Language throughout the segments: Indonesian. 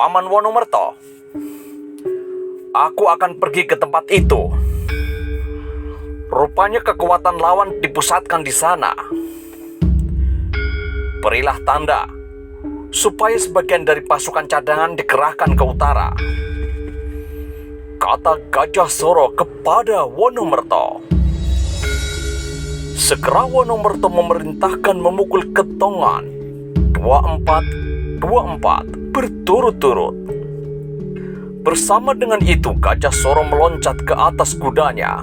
Paman Wonomerto, aku akan pergi ke tempat itu. Rupanya kekuatan lawan dipusatkan di sana. Berilah tanda supaya sebagian dari pasukan cadangan dikerahkan ke utara, kata Gajah Soro kepada Wonomerto. Segera Wonomerto memerintahkan memukul ketongan 24-24 berturut-turut. Bersama dengan itu Gajah Soro meloncat ke atas kudanya.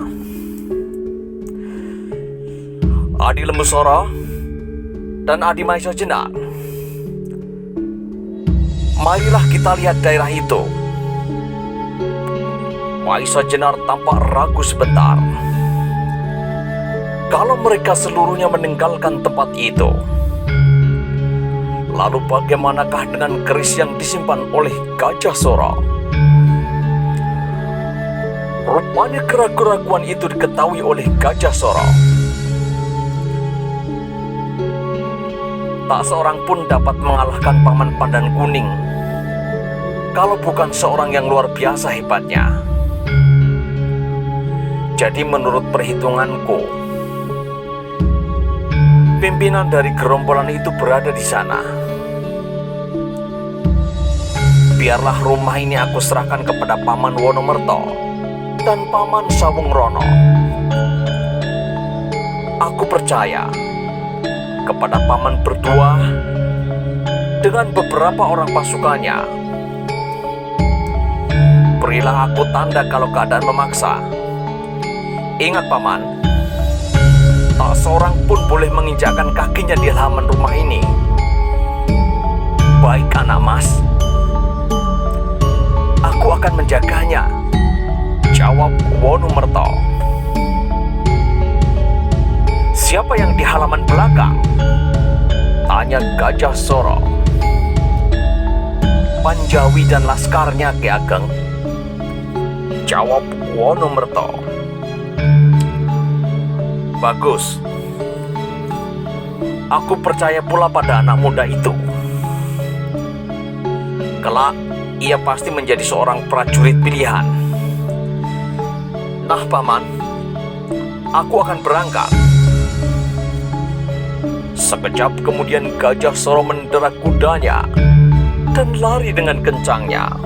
Adi Lembu Soro dan Adi Maisa Jenar, marilah kita lihat daerah itu. Maisa Jenar tampak ragu sebentar. Kalau mereka seluruhnya meninggalkan tempat itu, lalu bagaimanakah dengan keris yang disimpan oleh Gajah Soro? Rupanya keraguan-keraguan itu diketahui oleh Gajah Soro. Tak seorang pun dapat mengalahkan Paman Pandan Kuning kalau bukan seorang yang luar biasa hebatnya. Jadi menurut perhitunganku, pimpinan dari gerombolan itu berada di sana. Biarlah rumah ini aku serahkan kepada Paman Wonomerto dan Paman Sawung-Rono. Aku percaya kepada Paman berdua dengan beberapa orang pasukannya. Berilah aku tanda kalau keadaan memaksa. Ingat Paman, tak seorang pun boleh menginjakkan kakinya di halaman rumah ini. Baik anak mas, aku akan menjaganya, jawab Wonomerto. Siapa yang di halaman belakang? Tanya Gajah Soro. Panjawi dan laskarnya, Ki Ageng, jawab Wonomerto. Bagus. Aku percaya pula pada anak muda itu. Kelak, ia pasti menjadi seorang prajurit pilihan. Nah, Paman, aku akan berangkat. Sekejap kemudian Gajah Soro menderak kudanya dan lari dengan kencangnya.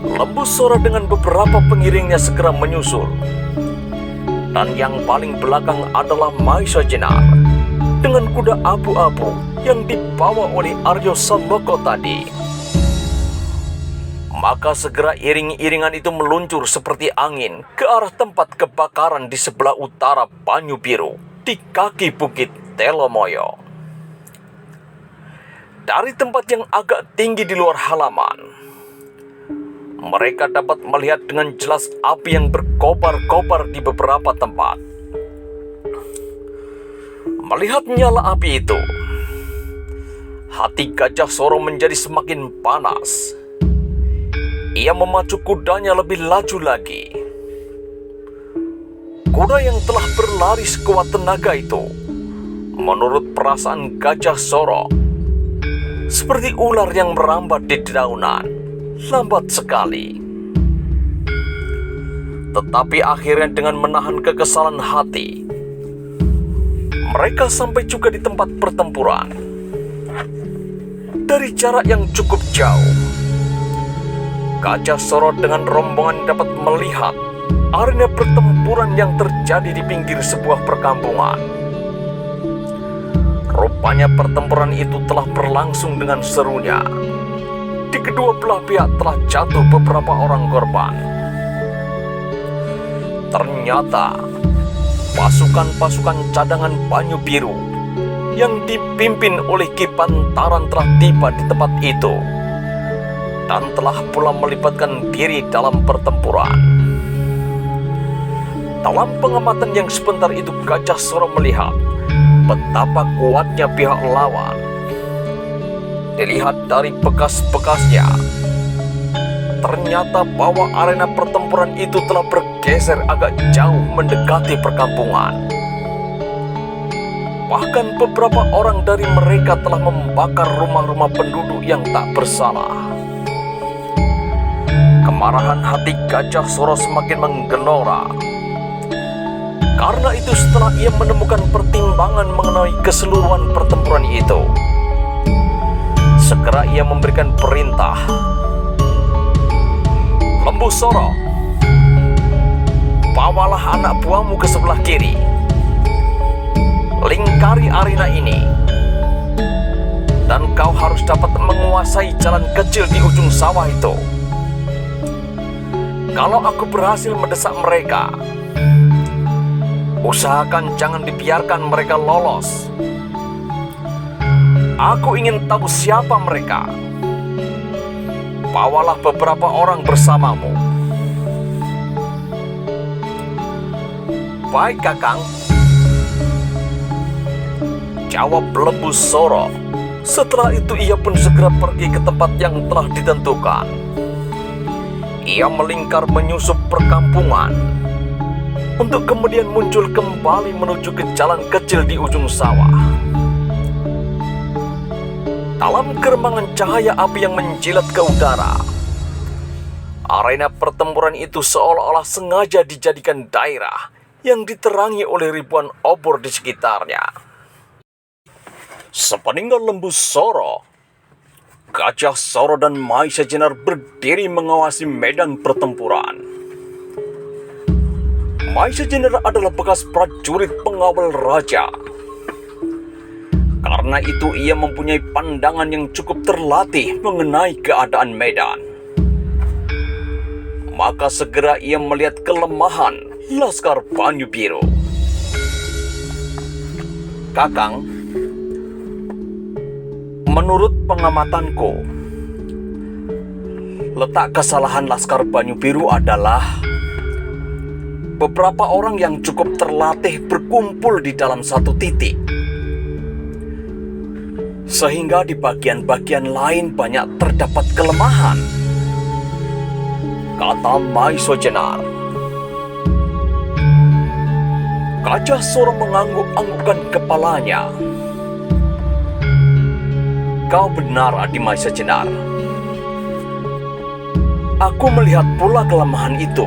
Lembu Soro dengan beberapa pengiringnya segera menyusul. Dan yang paling belakang adalah Maisa Jenar dengan kuda abu-abu yang dibawa oleh Aryo Saloka tadi. Maka segera iring-iringan itu meluncur seperti angin ke arah tempat kebakaran di sebelah utara Banyu Biru di kaki Bukit Telomoyo. Dari tempat yang agak tinggi di luar halaman, mereka dapat melihat dengan jelas api yang berkobar-kobar di beberapa tempat. Melihat nyala api itu, hati Gajah Soro menjadi semakin panas. Ia memacu kudanya lebih laju lagi. Kuda yang telah berlari sekuat tenaga itu, menurut perasaan Gajah Soro, seperti ular yang merambat di dedaunan, lambat sekali. Tetapi akhirnya dengan menahan kekesalan hati, mereka sampai juga di tempat pertempuran. Dari jarak yang cukup jauh, Gajah Soro dengan rombongan dapat melihat arena pertempuran yang terjadi di pinggir sebuah perkampungan. Rupanya pertempuran itu telah berlangsung dengan serunya. Di kedua belah pihak telah jatuh beberapa orang korban. Ternyata pasukan-pasukan cadangan Banyu Biru yang dipimpin oleh Ki Pantaran telah tiba di tempat itu dan telah pula melibatkan diri dalam pertempuran. Dalam pengamatan yang sebentar itu Gajah Soro melihat betapa kuatnya pihak lawan. Dilihat dari bekas-bekasnya, ternyata bahwa arena pertempuran itu telah bergeser agak jauh mendekati perkampungan. Bahkan beberapa orang dari mereka telah membakar rumah-rumah penduduk yang tak bersalah. Kemarahan hati Gajah Soro semakin menggelora. Karena itu setelah ia menemukan pertimbangan mengenai keseluruhan pertempuran itu, segera ia memberikan perintah. Lembu Soro, bawalah anak buahmu ke sebelah kiri. Lingkari arena ini. Dan kau harus dapat menguasai jalan kecil di ujung sawah itu. Kalau aku berhasil mendesak mereka, usahakan jangan dibiarkan mereka lolos. Aku ingin tahu siapa mereka. Bawalah beberapa orang bersamamu. Baik, Kakang, jawab Lembu Soro. Setelah itu ia pun segera pergi ke tempat yang telah ditentukan. Ia melingkar menyusup perkampungan untuk kemudian muncul kembali menuju ke jalan kecil di ujung sawah. Dalam gemermangan cahaya api yang menjilat ke udara, arena pertempuran itu seolah-olah sengaja dijadikan daerah yang diterangi oleh ribuan obor di sekitarnya. Sepeninggal Lembu Soro, Gajah Soro dan Maisa Jenar berdiri mengawasi medan pertempuran. Maisa Jenar adalah bekas prajurit pengawal raja. Karena itu ia mempunyai pandangan yang cukup terlatih mengenai keadaan medan. Maka segera ia melihat kelemahan Laskar Banyu Biru. Kakang, menurut pengamatanku, letak kesalahan Laskar Banyu Biru adalah beberapa orang yang cukup terlatih berkumpul di dalam satu titik, sehingga di bagian-bagian lain banyak terdapat kelemahan, kata Maisa Jenar. Gajah Soro mengangguk-anggukkan kepalanya. Kau benar, Adi Maisa Jenar. Aku melihat pula kelemahan itu.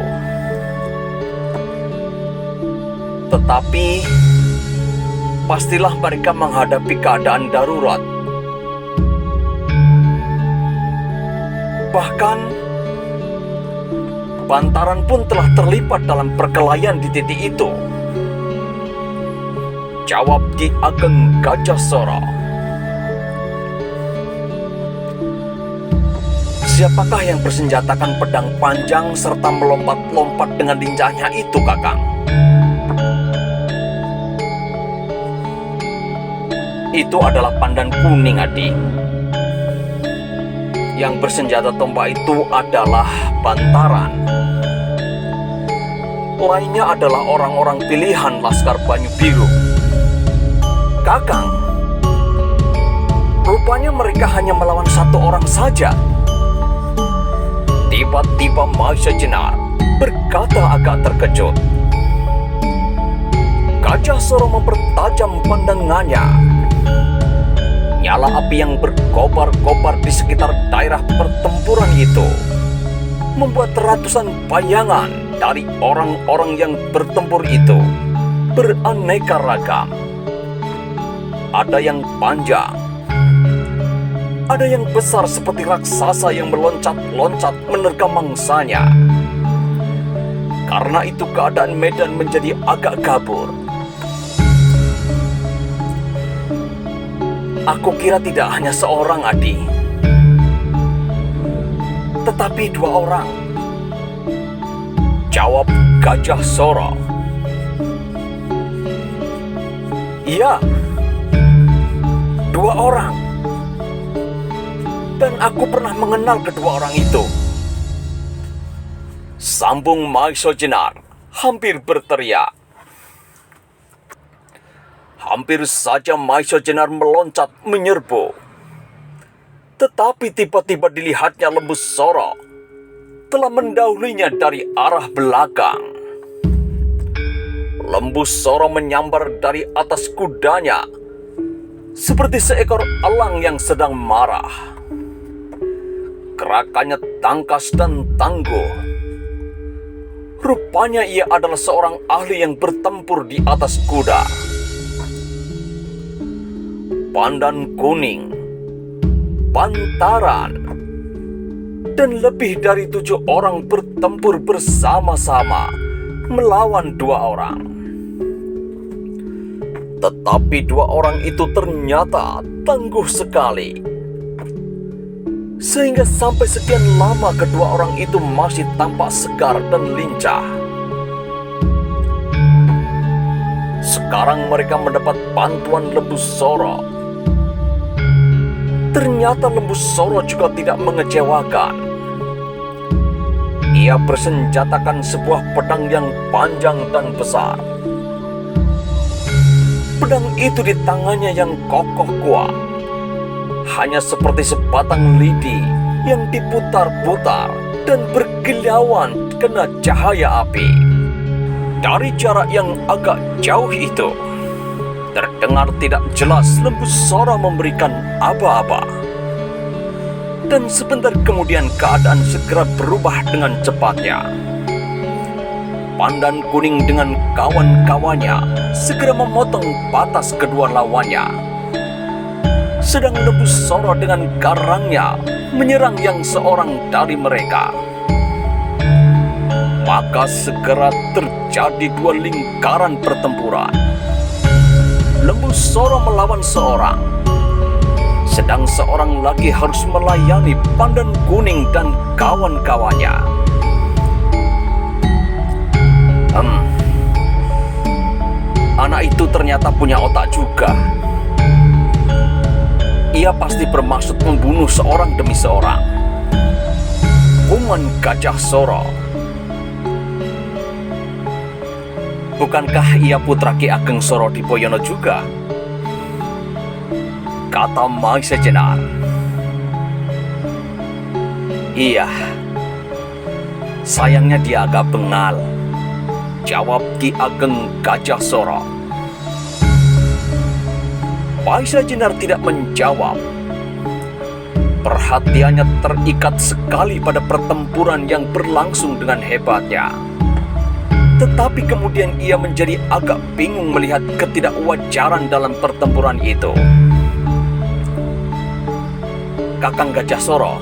Tetapi pastilah mereka menghadapi keadaan darurat. Bahkan Bantaran pun telah terlibat dalam perkelahian di titik itu, jawab Ki Ageng Gajah Soro. Siapakah yang bersenjatakan pedang panjang serta melompat-lompat dengan lincahnya itu, Kakang? Itu adalah Pandan Kuning, Adi. Yang bersenjata tombak itu adalah Bantaran. Lainnya adalah orang-orang pilihan Laskar Banyu Biru. Kakang, rupanya mereka hanya melawan satu orang saja. Tiba-tiba Maisa Jenar berkata agak terkejut. Gajah Soro mempertajam pandangannya. Nyala api yang berkobar-kobar di sekitar daerah pertempuran itu membuat ratusan bayangan dari orang-orang yang bertempur itu beraneka ragam. Ada yang panjang, ada yang besar seperti raksasa yang meloncat-loncat menerkam mangsanya. Karena itu keadaan medan menjadi agak gabur. Aku kira tidak hanya seorang, Adi, tetapi dua orang, jawab Gajah Soro. Iya, dua orang. Dan aku pernah mengenal kedua orang itu, sambung Maisa Jenar hampir berteriak. Hampir saja Maisa Jenar meloncat menyerbu. Tetapi tiba-tiba dilihatnya Lembu Soro telah mendahulunya dari arah belakang. Lembu Soro menyambar dari atas kudanya seperti seekor elang yang sedang marah. Gerakannya tangkas dan tangguh. Rupanya ia adalah seorang ahli yang bertempur di atas kuda. Pandan Kuning, Pantaran, dan lebih dari 7 orang bertempur bersama-sama melawan 2 orang. Tetapi 2 orang itu ternyata tangguh sekali, sehingga sampai sekian lama kedua orang itu masih tampak segar dan lincah. Sekarang mereka mendapat bantuan Lembu Soro. Ternyata Lembu Soro juga tidak mengecewakan. Ia bersenjatakan sebuah pedang yang panjang dan besar. Pedang itu di tangannya yang kokoh kuat, hanya seperti sebatang lidi yang diputar-putar dan berkilauan kena cahaya api. Dari jarak yang agak jauh itu, terdengar tidak jelas Lembu Soro memberikan apa-apa. Dan sebentar kemudian keadaan segera berubah dengan cepatnya. Pandan Kuning dengan kawan-kawannya segera memotong batas kedua lawannya. Sedang Lembu Soro dengan garangnya menyerang yang seorang dari mereka. Maka segera terjadi 2 lingkaran pertempuran. Lembu Soro melawan seorang, sedang seorang lagi harus melayani Pandan Kuning dan kawan-kawannya. Anak itu ternyata punya otak juga. Ia pasti bermaksud membunuh seorang demi seorang. Kuman Gajah Soro. Bukankah ia putra Ki Ageng Soro Dipoyono juga? Kata Maisa Jenar. Iya. Sayangnya dia agak bengal, jawab Ki Ageng Gajah Soro. Maisa Jenar tidak menjawab. Perhatiannya terikat sekali pada pertempuran yang berlangsung dengan hebatnya. Tetapi kemudian ia menjadi agak bingung melihat ketidakwajaran dalam pertempuran itu. Kakang Gajah Soro,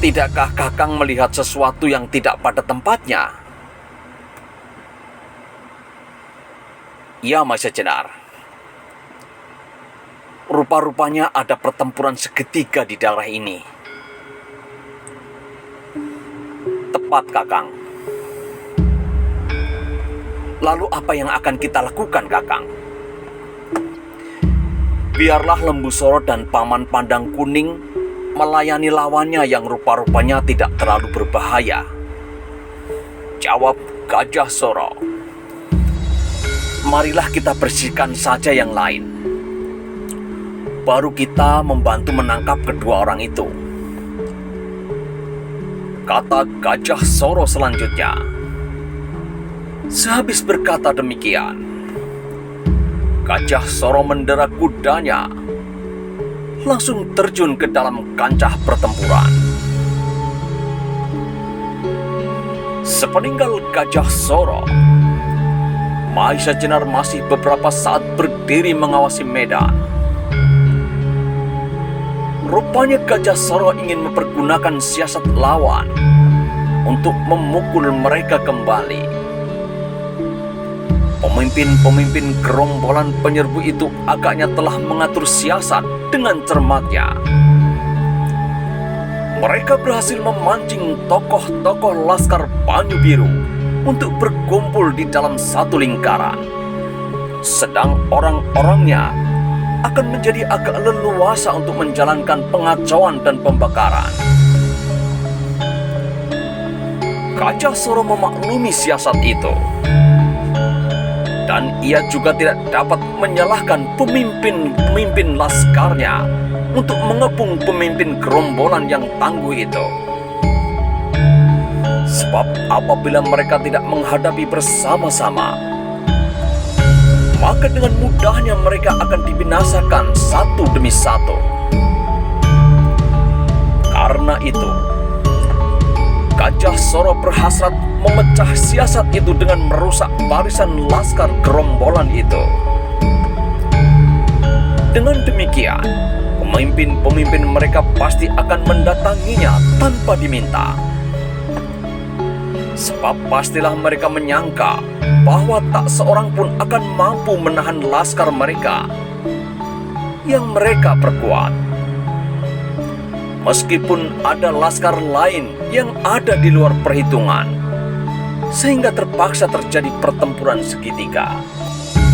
tidakkah Kakang melihat sesuatu yang tidak pada tempatnya? Ya, Maisa Jenar. Rupa-rupanya ada pertempuran segitiga di daerah ini. Tepat, Kakang. Lalu apa yang akan kita lakukan, Kakang? Biarlah Lembu Soro dan Paman Pandang Kuning melayani lawannya yang rupa-rupanya tidak terlalu berbahaya, jawab Gajah Soro. Marilah kita bersihkan saja yang lain. Baru kita membantu menangkap kedua orang itu, kata Gajah Soro selanjutnya. Sehabis berkata demikian, Gajah Soro mendera kudanya, langsung terjun ke dalam kancah pertempuran. Sepeninggal Gajah Soro, Maisa Jenar masih beberapa saat berdiri mengawasi medan. Rupanya Gajah Soro ingin mempergunakan siasat lawan untuk memukul mereka kembali. Pemimpin-pemimpin gerombolan penyerbu itu agaknya telah mengatur siasat dengan cermatnya. Mereka berhasil memancing tokoh-tokoh Laskar Banyu Biru untuk berkumpul di dalam satu lingkaran. Sedang orang-orangnya akan menjadi agak leluasa untuk menjalankan pengacauan dan pembakaran. Gajah Soro memaklumi siasat itu, dan ia juga tidak dapat menyalahkan pemimpin-pemimpin laskarnya untuk mengepung pemimpin gerombolan yang tangguh itu. Sebab apabila mereka tidak menghadapi bersama-sama, maka dengan mudahnya mereka akan dibinasakan satu demi satu. Karena itu, Gajah Soro berhasrat memecah siasat itu dengan merusak barisan laskar gerombolan itu. Dengan demikian, pemimpin-pemimpin mereka pasti akan mendatanginya tanpa diminta. Sebab pastilah mereka menyangka bahwa tak seorang pun akan mampu menahan laskar mereka yang mereka perkuat. Meskipun ada laskar lain yang ada di luar perhitungan, sehingga terpaksa terjadi pertempuran segitiga.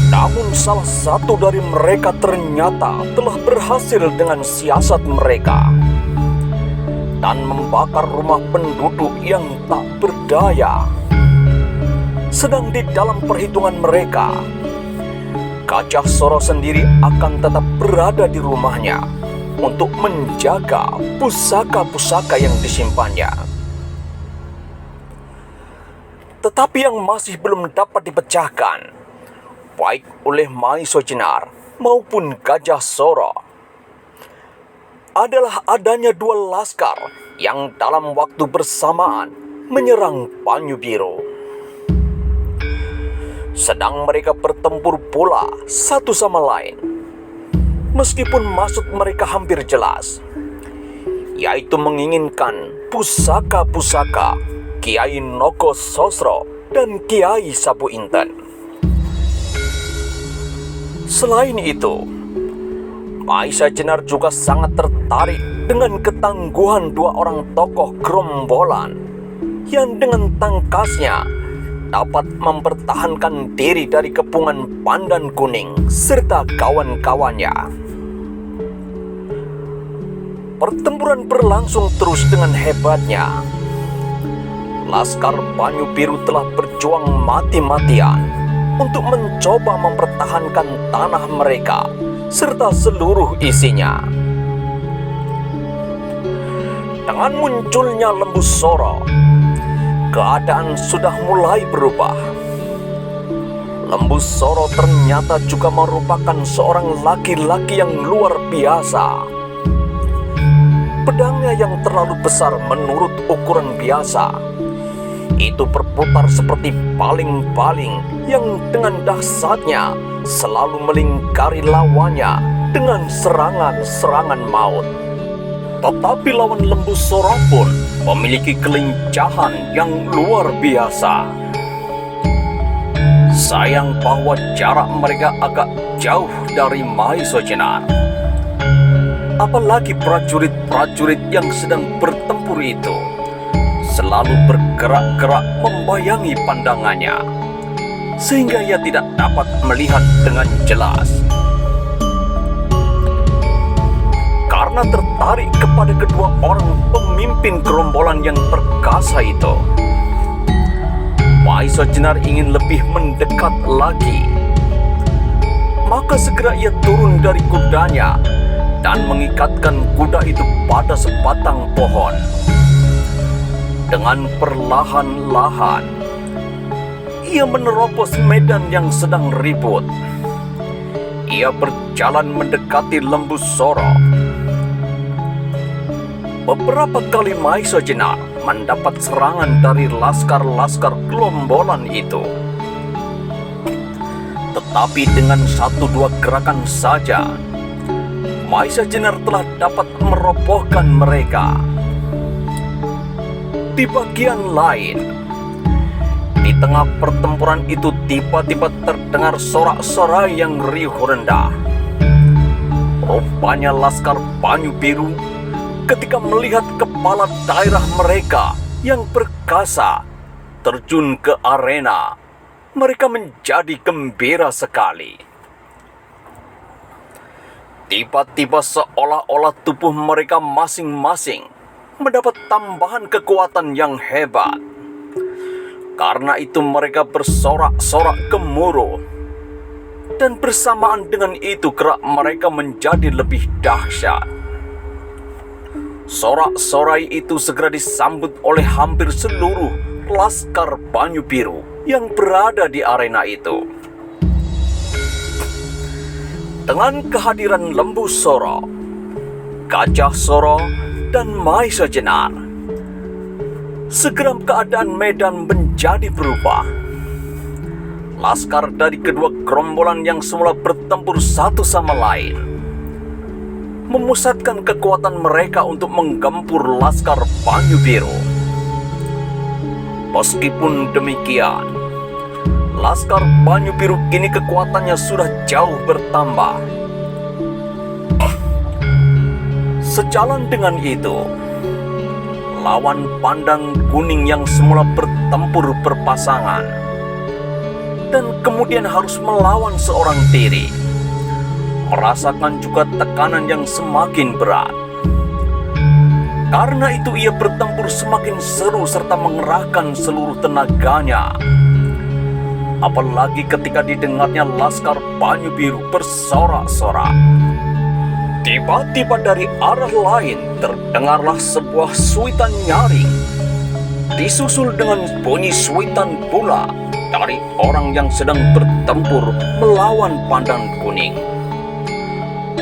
Namun salah satu dari mereka ternyata telah berhasil dengan siasat mereka dan membakar rumah penduduk yang tak berdaya. Sedang di dalam perhitungan mereka, Gajah Soro sendiri akan tetap berada di rumahnya untuk menjaga pusaka-pusaka yang disimpannya. Tetapi yang masih belum dapat dipecahkan, baik oleh Maiso Jenar maupun Gajah Soro, adalah adanya dua laskar yang dalam waktu bersamaan menyerang Panyu Biru. Sedang mereka bertempur pula satu sama lain, meskipun maksud mereka hampir jelas, yaitu menginginkan pusaka-pusaka Kiai Nogo Sosro dan Kiai Sabu Inten. Selain itu, Maisa Jenar juga sangat tertarik dengan ketangguhan dua orang tokoh gerombolan yang dengan tangkasnya dapat mempertahankan diri dari kepungan Pandan Kuning serta kawan-kawannya. Pertempuran berlangsung terus dengan hebatnya. Laskar Panyu Biru telah berjuang mati-matian untuk mencoba mempertahankan tanah mereka serta seluruh isinya. Dengan munculnya Lembu Soro, keadaan sudah mulai berubah. Lembu Soro ternyata juga merupakan seorang laki-laki yang luar biasa. Pedangnya yang terlalu besar menurut ukuran biasa, itu berputar seperti paling-paling yang dengan dahsyatnya selalu melingkari lawannya dengan serangan-serangan maut. Tetapi lawan Lembu Soro pun memiliki kelincahan yang luar biasa. Sayang bahwa jarak mereka agak jauh dari Maiso Jenar. Apalagi prajurit-prajurit yang sedang bertempur itu selalu bergerak-gerak membayangi pandangannya, sehingga ia tidak dapat melihat dengan jelas. Karena tertarik kepada kedua orang pemimpin gerombolan yang perkasa itu, Maiso Jenar ingin lebih mendekat lagi. Maka segera ia turun dari kudanya dan mengikatkan kuda itu pada sebatang pohon. Dengan perlahan-lahan, ia menerobos medan yang sedang ribut. Ia berjalan mendekati Lembu Soro. Beberapa kali Maiso Jenar mendapat serangan dari laskar-laskar gerombolan itu. Tetapi dengan satu dua gerakan saja, Maiso Jenar telah dapat merobohkan mereka. Di bagian lain, di tengah pertempuran itu tiba-tiba terdengar sorak-sorai yang riuh rendah. Rupanya laskar Panyu Biru ketika melihat kepala daerah mereka yang perkasa terjun ke arena, mereka menjadi gembira sekali. Tiba-tiba seolah-olah tubuh mereka masing-masing mendapat tambahan kekuatan yang hebat. Karena itu mereka bersorak-sorak gemuruh. Dan bersamaan dengan itu gerak mereka menjadi lebih dahsyat. Sorak-sorai itu segera disambut oleh hampir seluruh laskar Banyu Biru yang berada di arena itu. Dengan kehadiran Lembu Soro, Gajah Soro, dan Maisa Jenar, segera keadaan medan menjadi berubah. Laskar dari kedua gerombolan yang semula bertempur satu sama lain memusatkan kekuatan mereka untuk menggempur laskar Banyu Biru. Meskipun demikian, laskar Banyu Biru kini kekuatannya sudah jauh bertambah. Sejalan dengan itu, lawan pandang kuning yang semula bertempur berpasangan dan kemudian harus melawan seorang diri, merasakan juga tekanan yang semakin berat. Karena itu ia bertempur semakin seru serta mengerahkan seluruh tenaganya. Apalagi ketika didengarnya laskar Banyu Biru bersorak-sorak. Tiba-tiba dari arah lain terdengarlah sebuah suitan nyaring, disusul dengan bunyi suitan pula dari orang yang sedang bertempur melawan pandang kuning.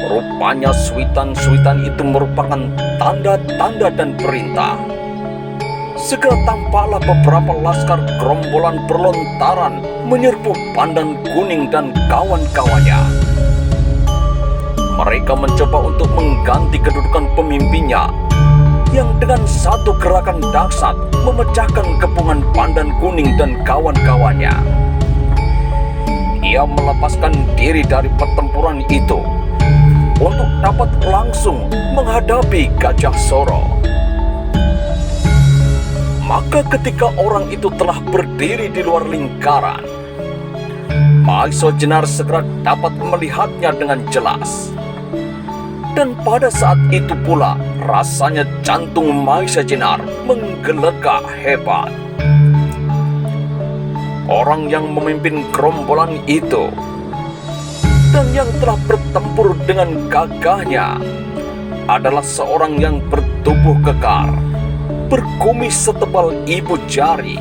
Rupanya suitan-suitan itu merupakan tanda-tanda dan perintah. Segera tampaklah beberapa laskar gerombolan berlontaran menyerbu pandang kuning dan kawan-kawannya. Mereka mencoba untuk mengganti kedudukan pemimpinnya yang dengan satu gerakan dahsyat memecahkan kepungan pandan kuning dan kawan-kawannya. Ia melepaskan diri dari pertempuran itu untuk dapat langsung menghadapi Gajah Soro. Maka ketika orang itu telah berdiri di luar lingkaran, Maisa Jenar segera dapat melihatnya dengan jelas. Dan pada saat itu pula rasanya jantung Maisa Jenar menggelegak hebat. Orang yang memimpin gerombolan itu dan yang telah bertempur dengan gagahnya adalah seorang yang bertubuh kekar, berkumis setebal ibu jari,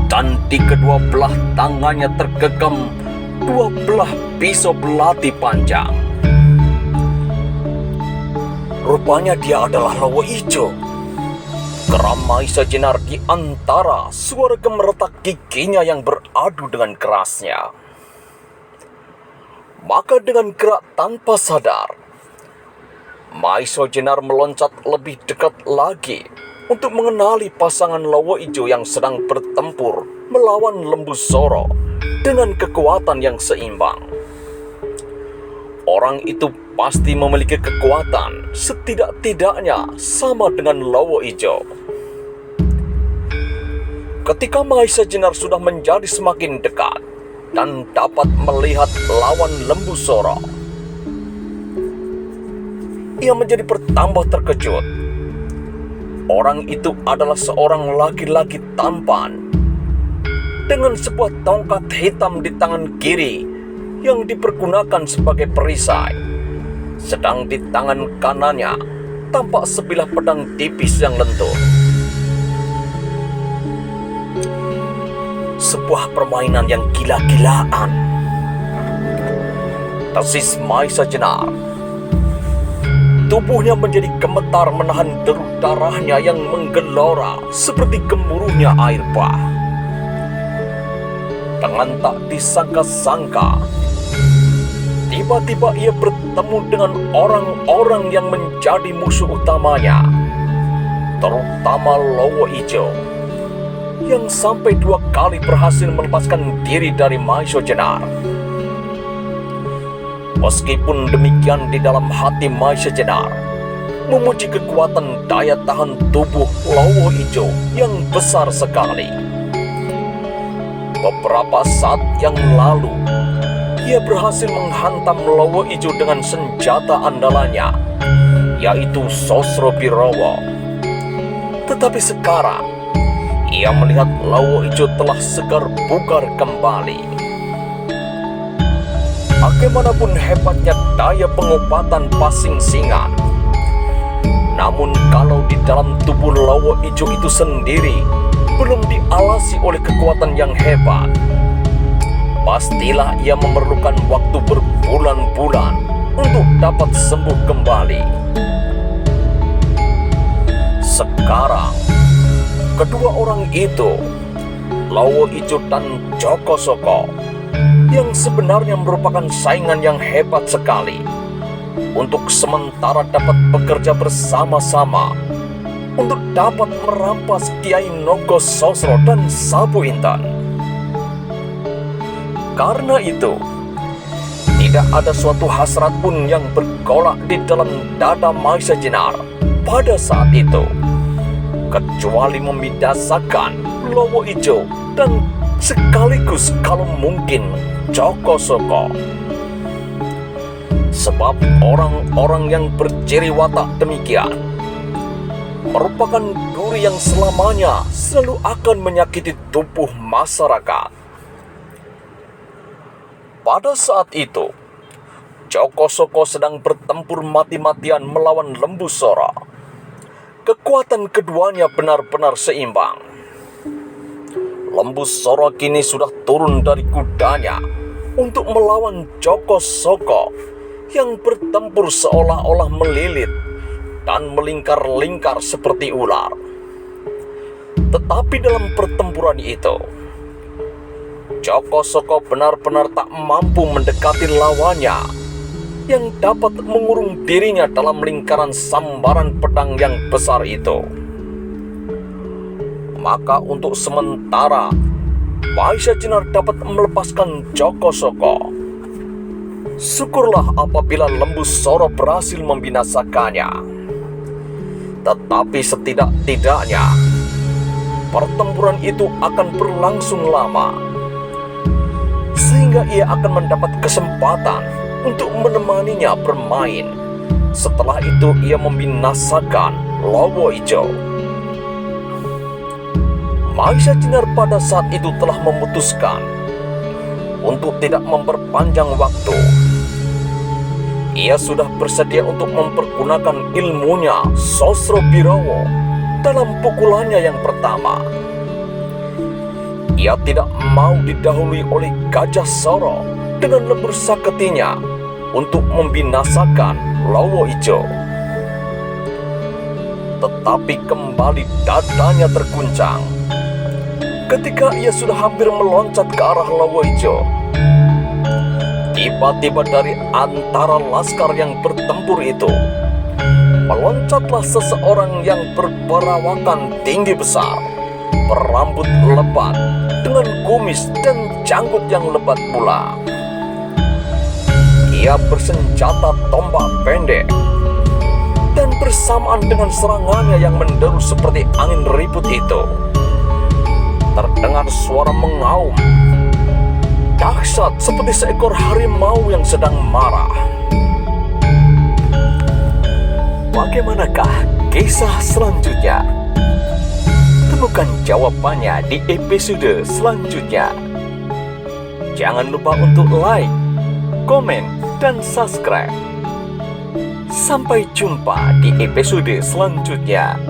dan di kedua belah tangannya tergenggam 12 pisau belati panjang. Rupanya dia adalah Lowo Ijo. Geram Maisa Jenar di antara suara gemeretak giginya yang beradu dengan kerasnya. Maka dengan gerak tanpa sadar, Maisa Jenar meloncat lebih dekat lagi untuk mengenali pasangan Lowo Ijo yang sedang bertempur melawan Lembu Soro dengan kekuatan yang seimbang. Orang itu pasti memiliki kekuatan setidak-tidaknya sama dengan Lowo Ijo. Ketika Maisa Jenar sudah menjadi semakin dekat dan dapat melihat lawan Lembu Soro, ia menjadi bertambah terkejut. Orang itu adalah seorang laki-laki tampan dengan sebuah tongkat hitam di tangan kiri yang dipergunakan sebagai perisai, sedang di tangan kanannya tampak sebilah pedang tipis yang lentur. Sebuah permainan yang gila-gilaan, desis Maisa Jenar. Tubuhnya menjadi gemetar menahan deru darahnya yang menggelora seperti gemuruhnya air bah. Dengan tak disangka-sangka, tiba-tiba ia bertemu dengan orang-orang yang menjadi musuh utamanya, terutama Lowo Ijo, yang sampai 2 kali berhasil melepaskan diri dari Maisa Jenar. Meskipun demikian, di dalam hati Maisa Jenar memuji kekuatan daya tahan tubuh Lowo Ijo yang besar sekali. Beberapa saat yang lalu, ia berhasil menghantam Lowo Ijo dengan senjata andalannya, yaitu Sosro Birowo. Tetapi sekarang, ia melihat Lowo Ijo telah segar bugar kembali. Bagaimanapun hebatnya daya pengobatan Pasing Singan, namun kalau di dalam tubuh Lowo Ijo itu sendiri belum dialasi oleh kekuatan yang hebat, pastilah ia memerlukan waktu berbulan-bulan untuk dapat sembuh kembali. Sekarang, kedua orang itu, Lowo Ijo dan Joko Soko, yang sebenarnya merupakan saingan yang hebat sekali, untuk sementara dapat bekerja bersama-sama untuk dapat merampas Kiai Nogososro dan Sabu Intan. Karena itu, tidak ada suatu hasrat pun yang bergolak di dalam dada Maisa Jenar pada saat itu, kecuali membinasakan Lowo Ijo dan sekaligus kalau mungkin Joko Soko. Sebab orang-orang yang berciri watak demikian merupakan duri yang selamanya selalu akan menyakiti tubuh masyarakat. Pada saat itu, Joko Soko sedang bertempur mati-matian melawan Lembu Soro. Kekuatan keduanya benar-benar seimbang. Lembu Soro kini sudah turun dari kudanya untuk melawan Joko Soko yang bertempur seolah-olah melilit dan melingkar-lingkar seperti ular. Tetapi dalam pertempuran itu, Joko Soko benar-benar tak mampu mendekati lawannya yang dapat mengurung dirinya dalam lingkaran sambaran pedang yang besar itu. Maka untuk sementara, Maisa Jenar dapat melepaskan Joko Soko. Syukurlah apabila Lembu Soro berhasil membinasakannya. Tetapi setidak-tidaknya, pertempuran itu akan berlangsung lama, sehingga ia akan mendapat kesempatan untuk menemaninya bermain. Setelah itu ia membinasakan Lowo Ijo. Maisa Jenar pada saat itu telah memutuskan untuk tidak memperpanjang waktu. Ia sudah bersedia untuk mempergunakan ilmunya Sosro Birowo dalam pukulannya yang pertama. Ia tidak mau didahului oleh Gajah Soro dengan lembur saketinya untuk membinasakan Lowo Ijo. Tetapi kembali dadanya terguncang ketika ia sudah hampir meloncat ke arah Lowo Ijo. Tiba-tiba dari antara laskar yang bertempur itu, meloncatlah seseorang yang berperawakan tinggi besar, berambut lebat, dengan kumis dan janggut yang lebat pula. Ia bersenjata tombak pendek, dan bersamaan dengan serangannya yang menderu seperti angin ribut itu, terdengar suara mengaum dahsyat seperti seekor harimau yang sedang marah. Bagaimanakah kisah selanjutnya? Temukan jawabannya di episode selanjutnya. Jangan lupa untuk like, komen, dan subscribe. Sampai jumpa di episode selanjutnya.